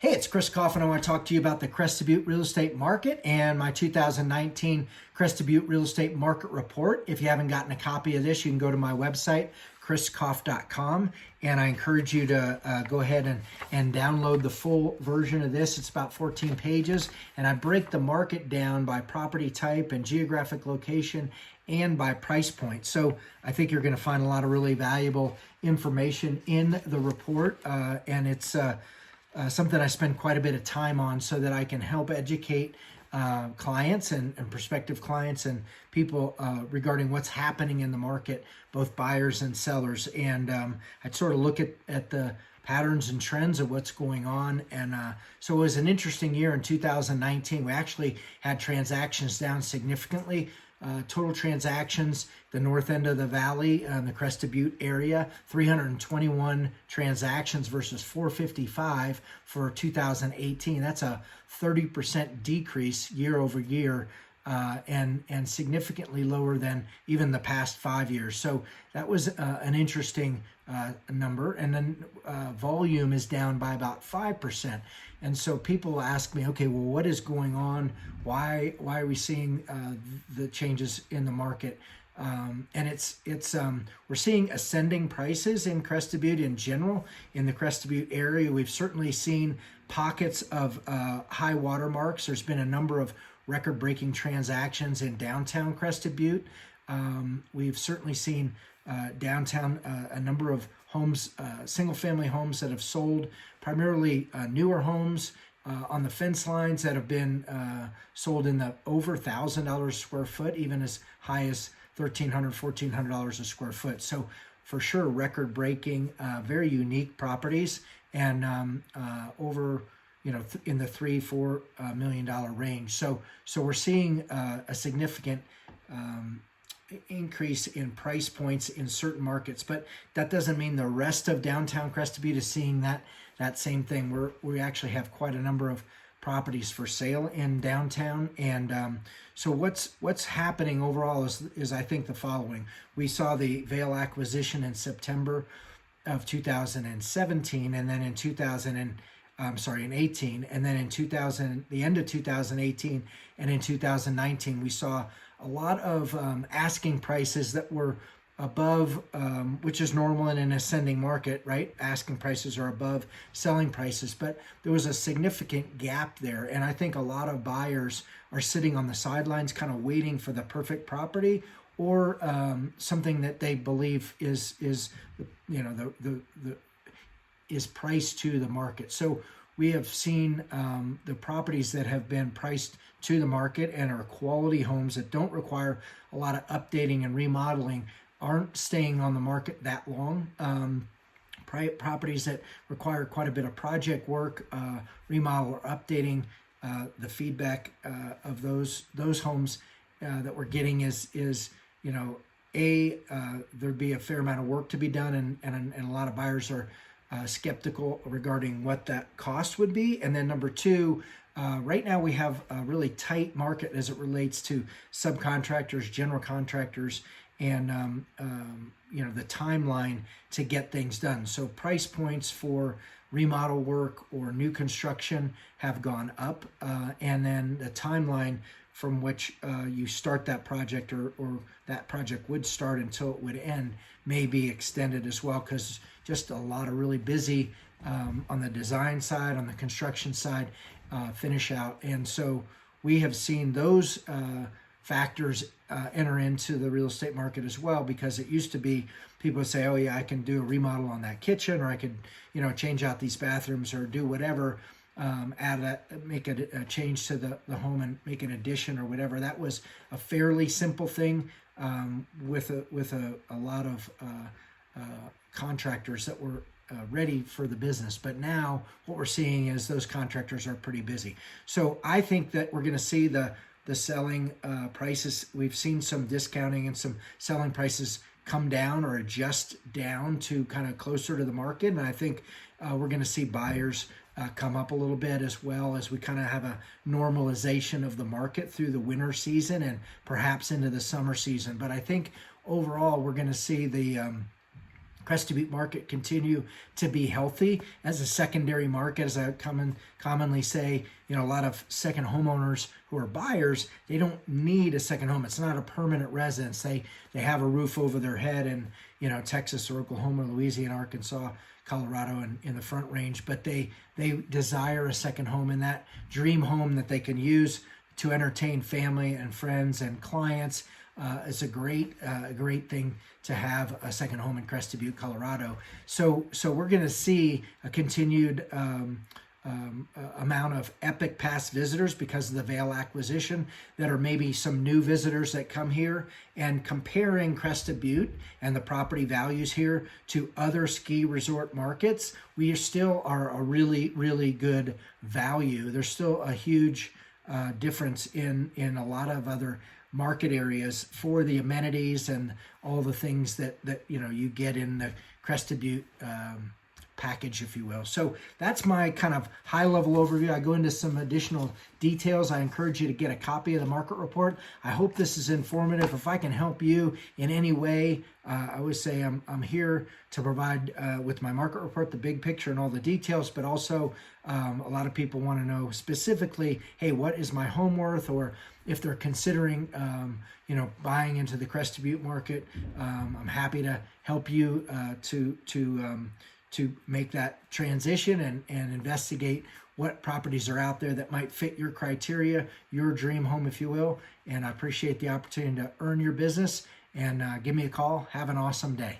Hey, it's Chris Kopf, and I want to talk to you about the Crested Butte real estate market and my 2019 Crested Butte real estate market report. If you haven't gotten a copy of this, you can go to my website, chriskopf.com, and I encourage you to go ahead and download the full version of this. It's about 14 pages, and I break the market down by property type and geographic location and by price point. So I think you're going to find a lot of really valuable information in the report, and it's something I spend quite a bit of time on so that I can help educate clients and prospective clients and people regarding what's happening in the market, both buyers and sellers. And I'd sort of look at the patterns and trends of what's going on. And so it was an interesting year in 2019. We actually had transactions down significantly. Total transactions, the north end of the valley, the Crested Butte area, 321 transactions versus 455 for 2018. That's a 30% decrease year over year, and significantly lower than even the past 5 years. So that was an interesting number. And then volume is down by about 5%. And so people ask me, okay, well, what is going on? Why are we seeing the changes in the market? And it's we're seeing ascending prices in Crested Butte in general. In the Crested Butte area, we've certainly seen pockets of high water marks. There's been a number of record-breaking transactions in downtown Crested Butte. We've certainly seen downtown a number of homes, single-family homes that have sold, primarily newer homes on the fence lines that have been sold in the over $1,000 a square foot, even as high as $1,300, $1,400 a square foot. So for sure, record-breaking, very unique properties, and over in the $3-4 million range. So we're seeing a significant increase in price points in certain markets, but that doesn't mean the rest of downtown Crested Butte is seeing that same thing. We actually have quite a number of properties for sale in downtown, and so what's happening overall is I think the following. We saw the Vail acquisition in September of 2017, and then in 18, and then in the end of 2018 and in 2019, we saw a lot of asking prices that were above, which is normal in an ascending market, right? Asking prices are above selling prices, but there was a significant gap there. And I think a lot of buyers are sitting on the sidelines kind of waiting for the perfect property, or something that they believe is priced to the market. So we have seen the properties that have been priced to the market and are quality homes that don't require a lot of updating and remodeling aren't staying on the market that long. Properties that require quite a bit of project work, remodel or updating, the feedback of those homes that we're getting is there'd be a fair amount of work to be done, and a lot of buyers are skeptical regarding what that cost would be. And then number two, right now we have a really tight market as it relates to subcontractors, general contractors, and the timeline to get things done. So price points for remodel work or new construction have gone up, and then the timeline from which you start that project or that project would start until it would end may be extended as well, because just a lot of really busy on the design side, on the construction side, finish out. And so we have seen those factors enter into the real estate market as well, because it used to be people would say, oh yeah, I can do a remodel on that kitchen, or I could change out these bathrooms or do whatever, make a change to the home and make an addition or whatever. That was a fairly simple thing with a lot of contractors that were ready for the business. But now what we're seeing is those contractors are pretty busy. So I think that we're going to see the selling prices. We've seen some discounting and some selling prices come down or adjust down to kind of closer to the market. And I think we're going to see buyers come up a little bit, as well as we kind of have a normalization of the market through the winter season and perhaps into the summer season. But I think overall we're going to see the Crested Butte market continue to be healthy as a secondary market. As I commonly say, a lot of second homeowners who are buyers, they don't need a second home. It's not a permanent residence. They have a roof over their head in Texas or Oklahoma, Louisiana, Arkansas, Colorado, and in the Front Range, but they desire a second home, in that dream home that they can use to entertain family and friends and clients. It's a great thing to have a second home in Crested Butte, Colorado. So we're going to see a continued amount of epic past visitors because of the Vail acquisition, that are maybe some new visitors that come here, and comparing Crested Butte and the property values here to other ski resort markets, we still are a really, really good value. There's still a huge difference in a lot of other market areas for the amenities and all the things that you get in the Crested Butte package, if you will. So that's my kind of high-level overview. I go into some additional details. I encourage you to get a copy of the market report. I hope this is informative. If I can help you in any way, I always say I'm here to provide with my market report the big picture and all the details, but also a lot of people want to know specifically, hey, what is my home worth? Or if they're considering buying into the Crested Butte market, I'm happy to help you to make that transition and investigate what properties are out there that might fit your criteria, your dream home, if you will. And I appreciate the opportunity to earn your business. And give me a call. Have an awesome day.